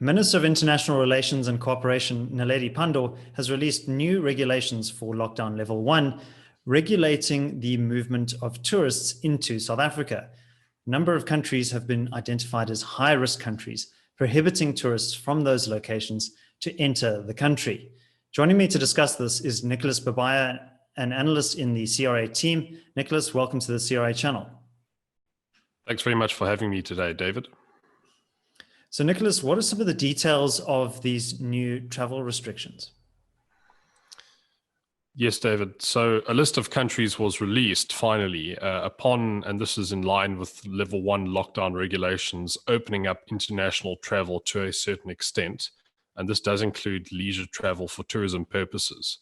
Minister of International Relations and Cooperation, Naledi Pandor, has released new regulations for lockdown level 1, regulating the movement of tourists into South Africa. A number of countries have been identified as high-risk countries, prohibiting tourists from those locations to enter the country. Joining me to discuss this is Nicholas Babaya, an analyst in the CRA team. Nicholas, welcome to the CRA channel. Thanks very much for having me today, David. So Nicholas, what are some of the details of these new travel restrictions? Yes, David. So a list of countries was released finally and this is in line with level 1 lockdown regulations, opening up international travel to a certain extent. And this does include leisure travel for tourism purposes.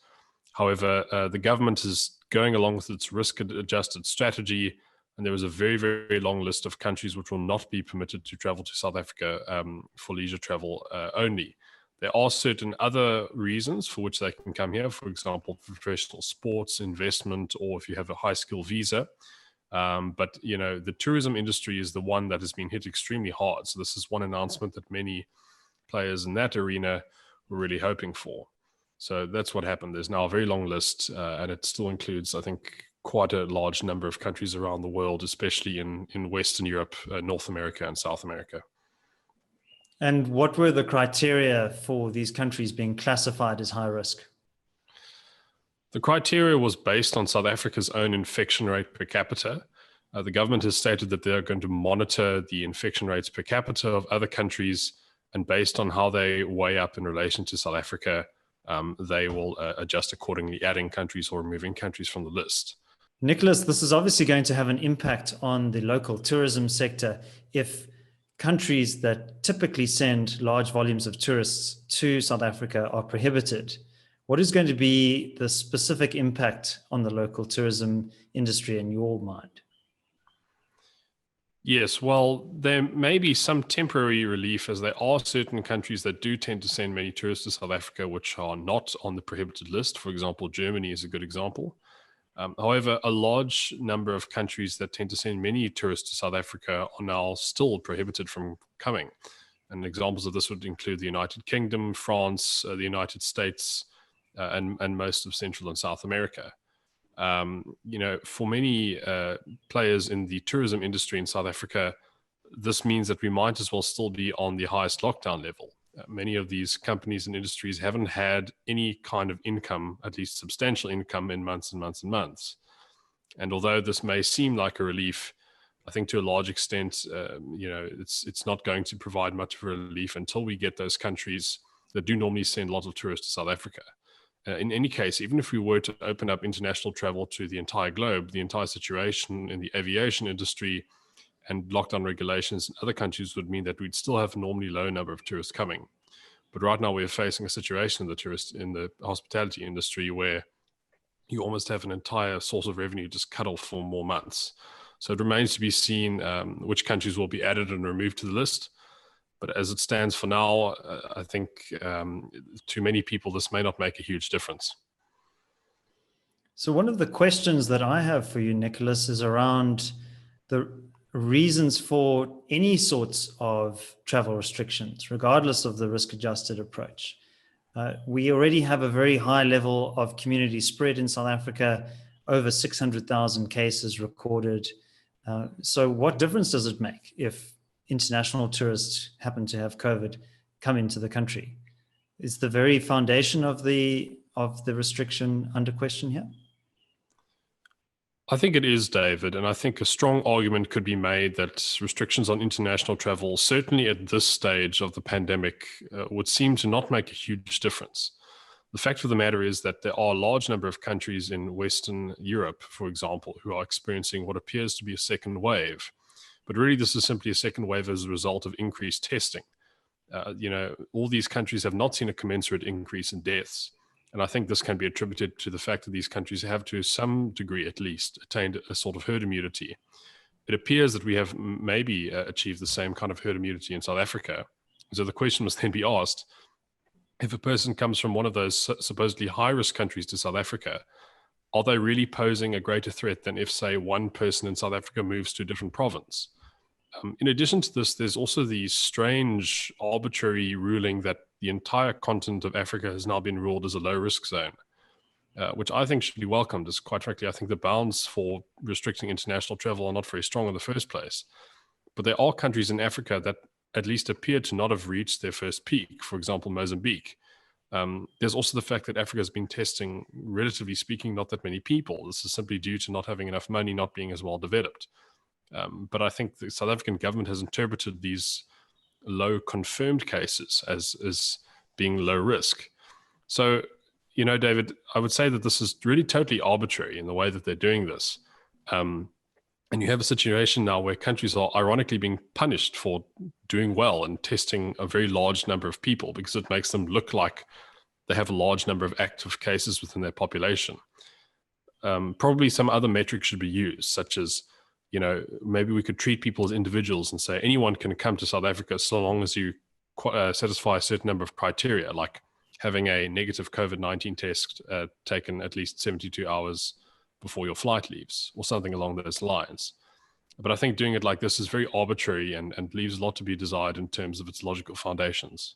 However, the government is going along with its risk-adjusted strategy, and there is a very, very long list of countries which will not be permitted to travel to South Africa for leisure travel only. There are certain other reasons for which they can come here, for example, professional sports, investment, or if you have a high-skill visa. But, you know, the tourism industry is the one that has been hit extremely hard. So this is one announcement that many players in that arena were really hoping for. So that's what happened. There's now a very long list, and it still includes, I think, quite a large number of countries around the world, especially in Western Europe, North America, and South America. And what were the criteria for these countries being classified as high risk? The criteria was based on South Africa's own infection rate per capita. The government has stated that they're going to monitor the infection rates per capita of other countries, and based on how they weigh up in relation to South Africa, they will adjust accordingly, adding countries or removing countries from the list. Nicholas, this is obviously going to have an impact on the local tourism sector if countries that typically send large volumes of tourists to South Africa are prohibited. What is going to be the specific impact on the local tourism industry in your mind? Yes, well, there may be some temporary relief, as there are certain countries that do tend to send many tourists to South Africa which are not on the prohibited list. For example, Germany is a good example. However, a large number of countries that tend to send many tourists to South Africa are now still prohibited from coming. And examples of this would include the United Kingdom, France, the United States, and most of Central and South America. You know, for many players in the tourism industry in South Africa, this means that we might as well still be on the highest lockdown level. Many of these companies and industries haven't had any kind of income, at least substantial income, in months and months and months. And although this may seem like a relief, I think to a large extent, you know, it's not going to provide much of a relief until we get those countries that do normally send lots of tourists to South Africa. In any case, even if we were to open up international travel to the entire globe, the entire situation in the aviation industry and lockdown regulations in other countries would mean that we'd still have a normally low number of tourists coming. But right now we're facing a situation in the hospitality industry where you almost have an entire source of revenue just cut off for more months. So it remains to be seen which countries will be added and removed to the list. But as it stands for now, I think to many people, this may not make a huge difference. So one of the questions that I have for you, Nicholas, is around the reasons for any sorts of travel restrictions, regardless of the risk-adjusted approach. We already have a very high level of community spread in South Africa, over 600,000 cases recorded. So what difference does it make if international tourists happen to have COVID come into the country? Is the very foundation of the restriction under question here? I think it is, David, and I think a strong argument could be made that restrictions on international travel, certainly at this stage of the pandemic, would seem to not make a huge difference. The fact of the matter is that there are a large number of countries in Western Europe, for example, who are experiencing what appears to be a second wave. But really, this is simply a second wave as a result of increased testing. You know, all these countries have not seen a commensurate increase in deaths. And I think this can be attributed to the fact that these countries have, to some degree at least, attained a sort of herd immunity. It appears that we have maybe achieved the same kind of herd immunity in South Africa. So the question must then be asked, if a person comes from one of those supposedly high-risk countries to South Africa, are they really posing a greater threat than if, say, one person in South Africa moves to a different province? In addition to this, there's also the strange arbitrary ruling that the entire continent of Africa has now been ruled as a low-risk zone, which I think should be welcomed, as quite frankly, I think the bounds for restricting international travel are not very strong in the first place. But there are countries in Africa that at least appear to not have reached their first peak, for example, Mozambique. There's also the fact that Africa has been testing, relatively speaking, not that many people. This is simply due to not having enough money, not being as well developed. But I think the South African government has interpreted these low confirmed cases as being low risk. So, you know, David, I would say that this is really totally arbitrary in the way that they're doing this. And you have a situation now where countries are ironically being punished for doing well and testing a very large number of people because it makes them look like they have a large number of active cases within their population. Probably some other metric should be used, such as, you know, maybe we could treat people as individuals and say anyone can come to South Africa so long as you satisfy a certain number of criteria, like having a negative COVID-19 test taken at least 72 hours before your flight leaves, or something along those lines. But I think doing it like this is very arbitrary and leaves a lot to be desired in terms of its logical foundations.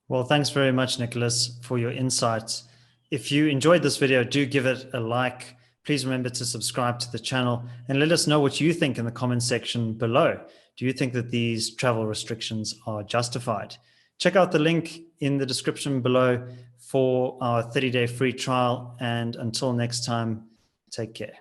Well, thanks very much, Nicholas, for your insights. If you enjoyed this video, do give it a like. Please remember to subscribe to the channel and let us know what you think in the comment section below. Do you think that these travel restrictions are justified? Check out the link in the description below for our 30-day free trial. And until next time, take care.